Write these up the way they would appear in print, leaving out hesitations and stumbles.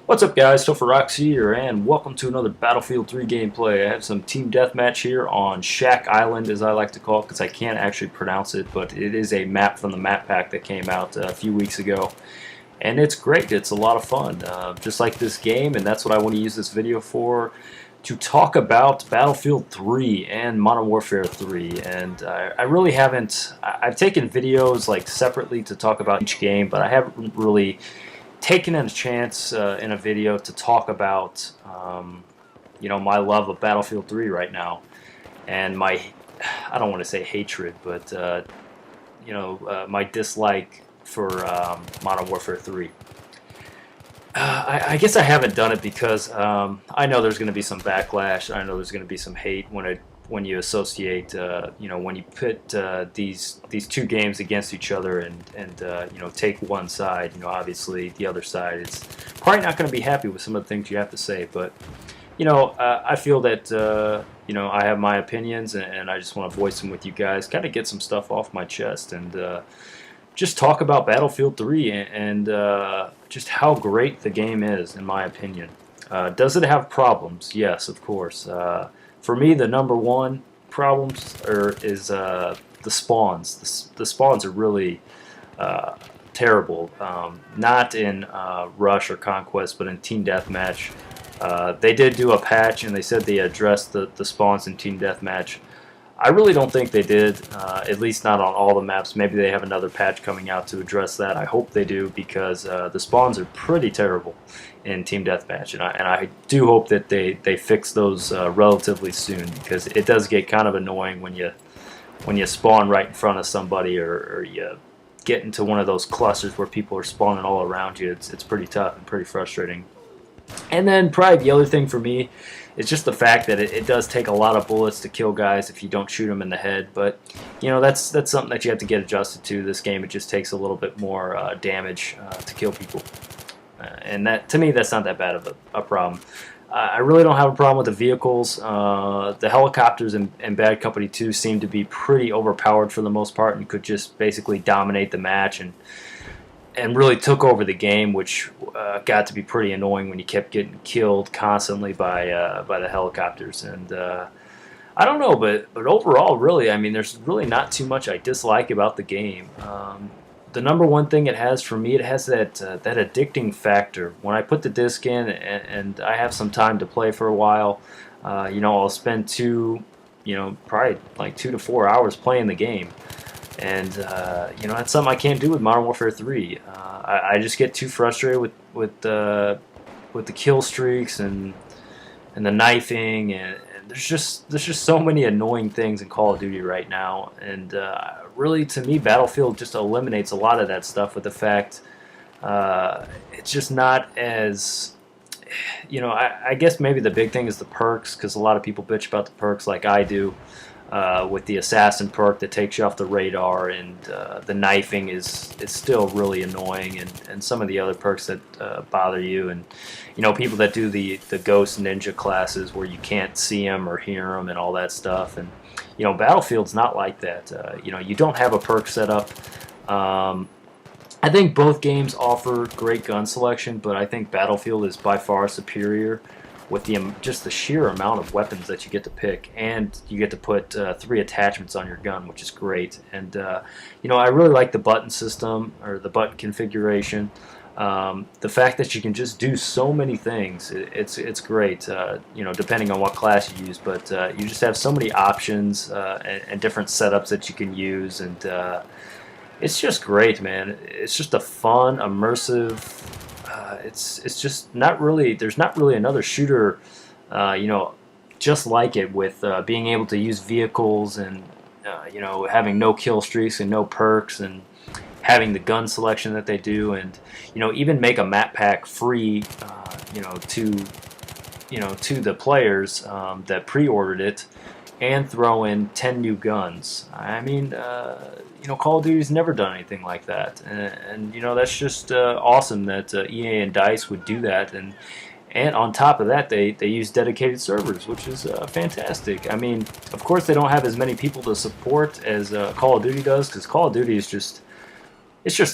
What's up, guys? Rox here, and welcome to another Battlefield 3 gameplay. I have some team deathmatch here on Shack Island, as I like to call it, because I can't actually pronounce it, but it is a map from the map pack that came out a few weeks ago. And it's great. It's a lot of fun, just like this game, and that's what I want to use this video for, to talk about Battlefield 3 and Modern Warfare 3. And I really haven't. I've taken videos like separately to talk about each game, but I haven't really taken a chance in a video to talk about my love of Battlefield 3 right now, and my, I don't want to say hatred, but my dislike for Modern Warfare 3. I guess I haven't done it because I know there's going to be some backlash. I know there's going to be some hate when you associate, when you put these two games against each other and take one side. Obviously the other side is probably not going to be happy with some of the things you have to say. But I feel that I have my opinions, and I just want to voice them with you guys, kind of get some stuff off my chest, and just talk about Battlefield 3 and just how great the game is, in my opinion. Does it have problems? Yes, of course. For me, the number one problems is the spawns. The spawns are really terrible. Not in Rush or Conquest, but in Team Deathmatch. They did do a patch, and they said they addressed the spawns in Team Deathmatch. I really don't think they did, at least not on all the maps. Maybe they have another patch coming out to address that. I hope they do, because the spawns are pretty terrible in Team Deathmatch, and I do hope that they fix those relatively soon, because it does get kind of annoying when you spawn right in front of somebody, or you get into one of those clusters where people are spawning all around you. It's pretty tough and pretty frustrating. And then probably the other thing for me is just the fact that it does take a lot of bullets to kill guys if you don't shoot them in the head. But that's something that you have to get adjusted to. This game, it just takes a little bit more damage to kill people, and that, to me, that's not that bad of a problem. I really don't have a problem with the vehicles. The helicopters in Bad Company 2 seem to be pretty overpowered for the most part, and could just basically dominate the match and really took over the game, which got to be pretty annoying when you kept getting killed constantly by the helicopters. And I don't know, but overall, really, I mean, there's really not too much I dislike about the game. The number one thing it has for me, it has that addicting factor. When I put the disc in and I have some time to play for a while, I'll spend probably like 2 to 4 hours playing the game. And that's something I can't do with Modern Warfare 3. I just get too frustrated with the kill streaks and the knifing, and there's just so many annoying things in Call of Duty right now. And really, to me, Battlefield just eliminates a lot of that stuff with the fact it's just not as I guess maybe the big thing is the perks, because a lot of people bitch about the perks like I do. With the assassin perk that takes you off the radar, and the knifing is still really annoying, and some of the other perks that bother you, and people that do the ghost ninja classes where you can't see them or hear them and all that stuff. And Battlefield's not like that. You don't have a perk set up. I think both games offer great gun selection, but I think Battlefield is by far superior with just the sheer amount of weapons that you get to pick, and you get to put 3 attachments on your gun, which is great. And I really like the button system, or the button configuration. The fact that you can just do so many things, it's great. Depending on what class you use, but you just have so many options and different setups that you can use, and it's just great, man. It's just a fun, immersive. It's just not really. There's not really another shooter, just like it, with being able to use vehicles, and having no kill streaks and no perks, and having the gun selection that they do, and even make a map pack free, to the players that pre-ordered it, and throw in 10 new guns. I mean, Call of Duty's never done anything like that, and that's just awesome that EA and DICE would do that, and on top of that, they use dedicated servers, which is fantastic. I mean, of course, they don't have as many people to support as Call of Duty does, because Call of Duty is just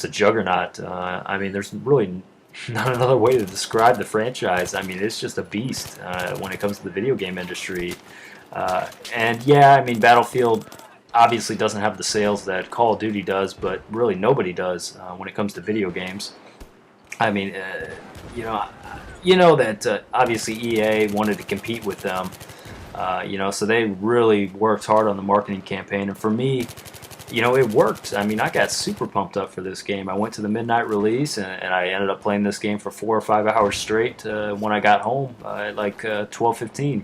a juggernaut. I mean, there's really not another way to describe the franchise. I mean, it's just a beast when it comes to the video game industry. And yeah, I mean, Battlefield obviously doesn't have the sales that Call of Duty does, but really nobody does when it comes to video games. I mean, you know, you know that obviously EA wanted to compete with them, so they really worked hard on the marketing campaign. And for me, it worked. I mean, I got super pumped up for this game. I went to the midnight release, and I ended up playing this game for 4 or 5 hours straight when I got home at like 12:15.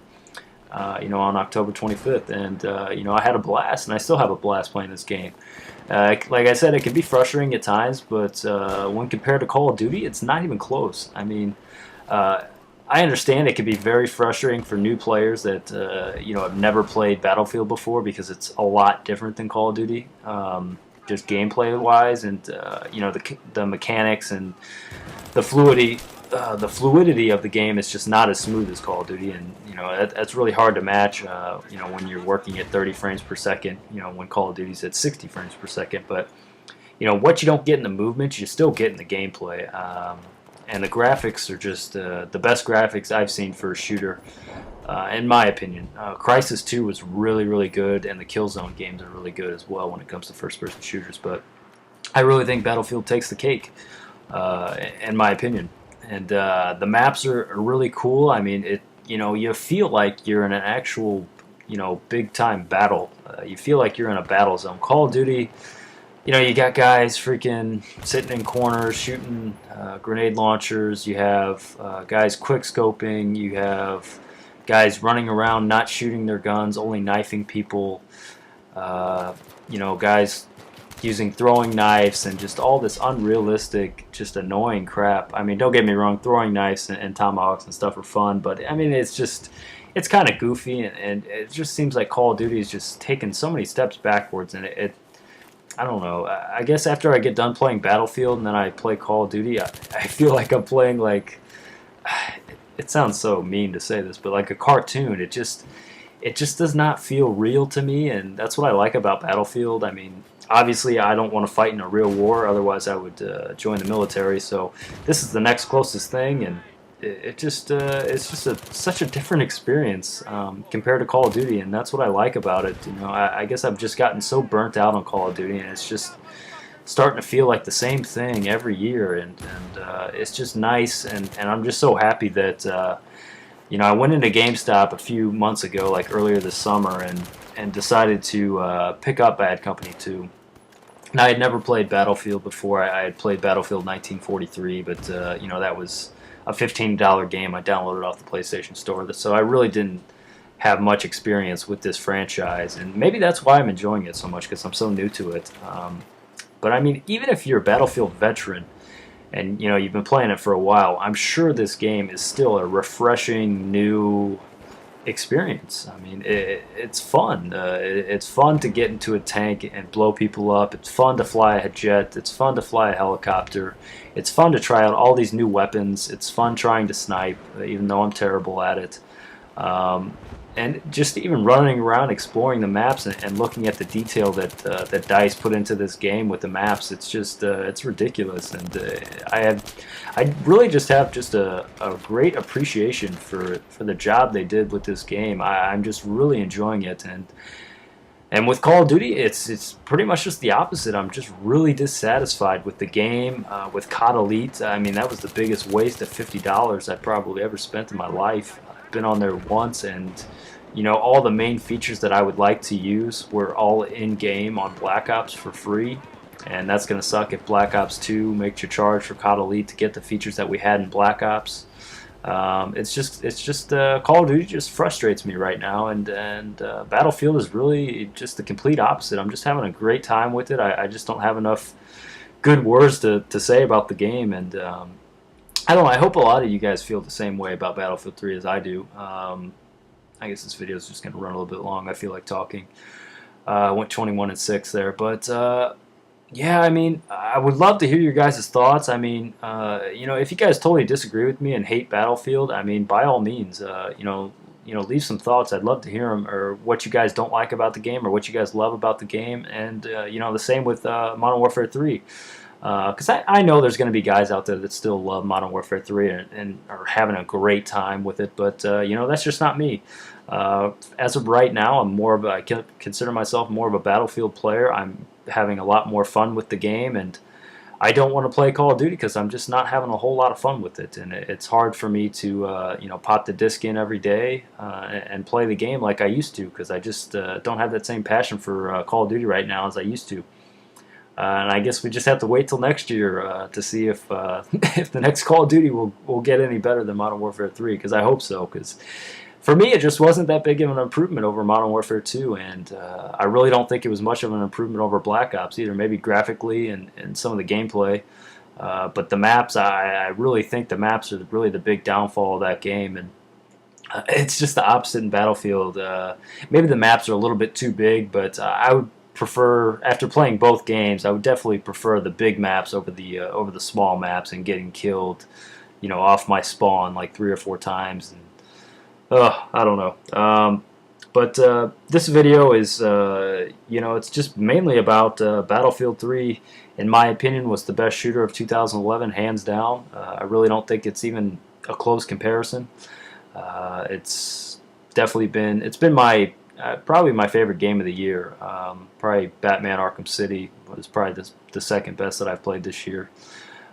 On October 25th, and I had a blast, and I still have a blast playing this game. Like I said, it can be frustrating at times, but when compared to Call of Duty, it's not even close. I mean, I understand it can be very frustrating for new players that have never played Battlefield before because it's a lot different than Call of Duty, just gameplay wise, and the mechanics and the fluidity. The fluidity of the game is just not as smooth as Call of Duty, and that's really hard to match. When you're working at 30 frames per second, when Call of Duty's at 60 frames per second. But what you don't get in the movements, you still get in the gameplay. And the graphics are just the best graphics I've seen for a shooter, in my opinion. Crysis 2 was really, really good, and the Killzone games are really good as well when it comes to first-person shooters. But I really think Battlefield takes the cake, in my opinion. And the maps are really cool. I mean, you feel like you're in an actual, big-time battle. You feel like you're in a battle zone. Call of Duty, you got guys freaking sitting in corners shooting grenade launchers. You have guys quick-scoping. You have guys running around not shooting their guns, only knifing people. Guys using throwing knives and just all this unrealistic, just annoying crap. I mean, don't get me wrong, throwing knives and tomahawks and stuff are fun, but I mean, it's kind of goofy, and it just seems like Call of Duty is just taking so many steps backwards, and I don't know. I guess after I get done playing Battlefield and then I play Call of Duty, I feel like I'm playing like, it sounds so mean to say this, but like a cartoon. It just does not feel real to me, and that's what I like about Battlefield. I mean, obviously, I don't want to fight in a real war. Otherwise, I would join the military. So this is the next closest thing, and it's just such a different experience compared to Call of Duty, and that's what I like about it. I guess I've just gotten so burnt out on Call of Duty, and it's just starting to feel like the same thing every year, and it's just nice, and I'm just so happy that I went into GameStop a few months ago, like earlier this summer, and decided to pick up Bad Company 2. Now, I had never played Battlefield before. I had played Battlefield 1943, but that was a $15 game I downloaded off the PlayStation Store. So I really didn't have much experience with this franchise, and maybe that's why I'm enjoying it so much, because I'm so new to it. But I mean, even if you're a Battlefield veteran, and you've been playing it for a while, I'm sure this game is still a refreshing new experience. I mean, it's fun. It's fun to get into a tank and blow people up. It's fun to fly a jet. It's fun to fly a helicopter. It's fun to try out all these new weapons. It's fun trying to snipe, even though I'm terrible at it. And just even running around exploring the maps and looking at the detail that DICE put into this game with the maps, it's just it's ridiculous. And I really just have just a great appreciation for the job they did with this game. I'm just really enjoying it, and with Call of Duty, it's pretty much just the opposite. I'm just really dissatisfied with the game. With COD Elite, I mean, that was the biggest waste of $50 I probably ever spent in my life. Been on there once, and all the main features that I would like to use were all in game on Black Ops for free, and that's gonna suck if Black Ops 2 makes you charge for COD Elite to get the features that we had in Black Ops. It's just Call of Duty just frustrates me right now, and Battlefield is really just the complete opposite. I'm just having a great time with it. I just don't have enough good words to say about the game, and I don't know, I hope a lot of you guys feel the same way about Battlefield 3 as I do. I guess this video is just going to run a little bit long. I feel like talking. I went 21-6 there. But, yeah, I mean, I would love to hear your guys' thoughts. I mean, if you guys totally disagree with me and hate Battlefield, I mean, by all means, leave some thoughts. I'd love to hear them, or what you guys don't like about the game, or what you guys love about the game. And, the same with Modern Warfare 3. Because I know there's going to be guys out there that still love Modern Warfare 3 and are having a great time with it, but that's just not me. As of right now, I consider myself more of a Battlefield player. I'm having a lot more fun with the game, and I don't want to play Call of Duty because I'm just not having a whole lot of fun with it, and it's hard for me to pop the disc in every day and play the game like I used to, because I just don't have that same passion for Call of Duty right now as I used to. And I guess we just have to wait till next year to see if if the next Call of Duty will get any better than Modern Warfare 3, because I hope so. Because for me, it just wasn't that big of an improvement over Modern Warfare 2, and I really don't think it was much of an improvement over Black Ops either. Maybe graphically and some of the gameplay, but the maps, I really think the maps are really the big downfall of that game, and it's just the opposite in Battlefield. Maybe the maps are a little bit too big, but I would prefer, after playing both games, I would definitely prefer the big maps over the small maps and getting killed, off my spawn like 3 or 4 times. And I don't know. But this video is, it's just mainly about Battlefield 3. In my opinion, was the best shooter of 2011, hands down. I really don't think it's even a close comparison. It's been my probably my favorite game of the year. Probably Batman Arkham City was probably the second best that I've played this year.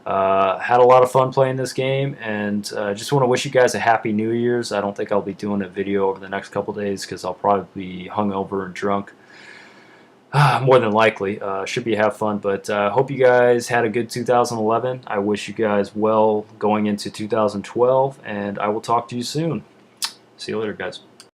Had a lot of fun playing this game, and just want to wish you guys a happy New Year's. I don't think I'll be doing a video over the next couple days because I'll probably be hungover and drunk. More than likely. Should be have fun, but hope you guys had a good 2011. I wish you guys well going into 2012, and I will talk to you soon. See you later, guys.